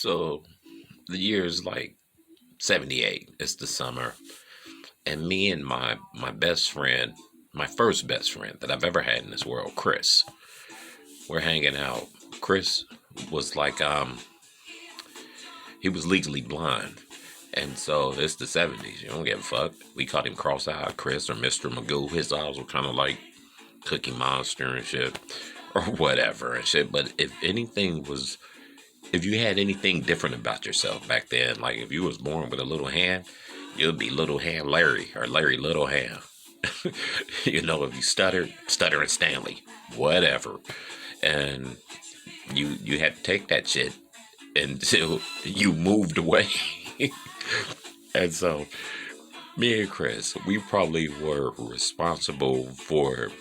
So the year is like 78. It's the summer. And me and my best friend, my first best friend that I've ever had in this world, Chris, we're hanging out. Chris was like, he was legally blind. And so it's the 70s. You don't give a fuck. We called him Cross-Eyed Chris or Mr. Magoo. His eyes were kind of like Cookie Monster and shit. Or whatever and shit. But if you had anything different about yourself back then, like if you was born with a little hand, you'd be Little Hand Larry or Larry Little Hand. You know, if you stuttering Stanley, whatever. And you had to take that shit until you moved away. And so me and Chris, we probably were responsible for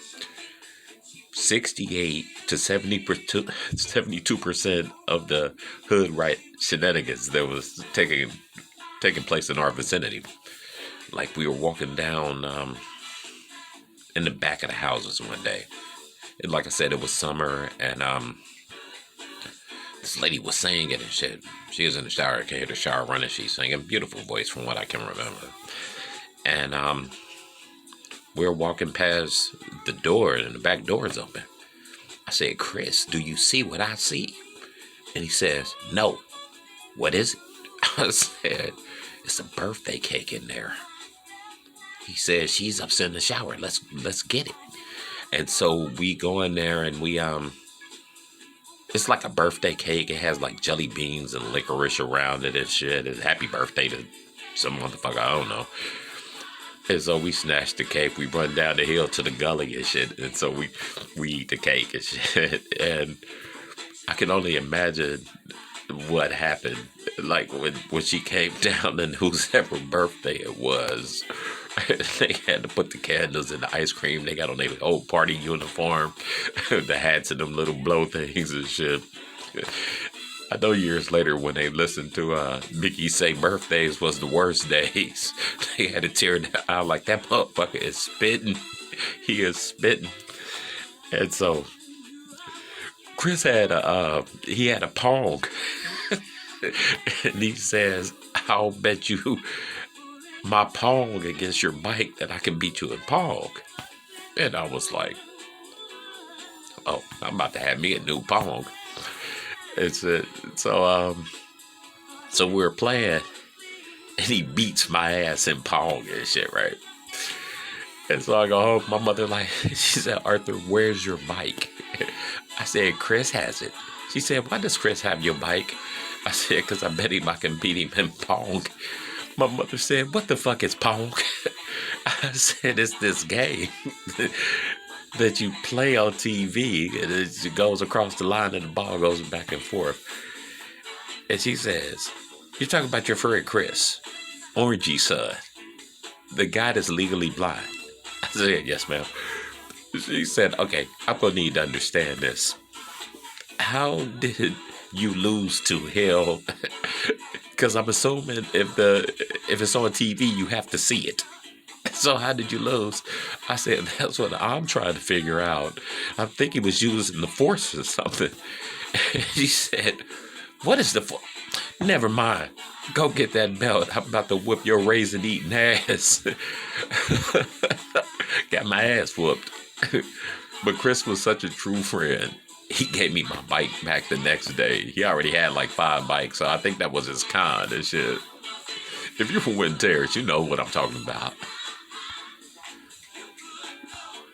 68 to 72% of the hood right shenanigans that was taking place in our vicinity. Like we were walking down in the back of the houses one day. And like I said, it was summer, and this lady was singing and shit. She was in the shower. I can hear the shower running. She's singing. Beautiful voice from what I can remember. And we're walking past the door, and the back door is open. I said, Chris, do you see what I see? And he says, no. What is it? I said, it's a birthday cake in there. He says, she's upstairs in the shower. Let's get it. And so we go in there, and we it's like a birthday cake. It has like jelly beans and licorice around it and shit. It's happy birthday to some motherfucker, I don't know. And so we snatched the cake. We run down the hill to the gully and shit. And so we eat the cake and shit. And I can only imagine what happened. Like when she came down and whoever birthday it was, they had to put the candles in the ice cream. They got on their old party uniform, the hats and them little blow things and shit. I know years later when they listened to Mickey say birthdays was the worst days, they had to tear it out like that motherfucker is spitting. He is spitting. And so Chris had a PONG. And he says, I'll bet you my PONG against your bike that I can beat you in PONG. And I was like, oh, I'm about to have me a new PONG. It's it. So we're playing, and he beats my ass in Pong and shit, right? And so I go home. My mother she said, Arthur, where's your bike? I said, Chris has it. She said, why does Chris have your bike? I said, because I bet him I can beat him in Pong. My mother said, what the fuck is Pong? I said, it's this game that you play on TV, and it goes across the line and the ball goes back and forth. And she says, you're talking about your friend Chris, Orangey son, the guy that's legally blind. I said, yes, ma'am. She said, okay, I'm going to need to understand this. How did you lose to hell? Because I'm assuming if it's on TV, you have to see it. So how did you lose? I said, that's what I'm trying to figure out. I think he was using the force or something. And she said, what is the force? Never mind. Go get that belt. I'm about to whip your raisin-eating ass. Got my ass whooped. But Chris was such a true friend. He gave me my bike back the next day. He already had like 5 bikes, so I think that was his con and shit. If you're from Winter Terrace, you know what I'm talking about.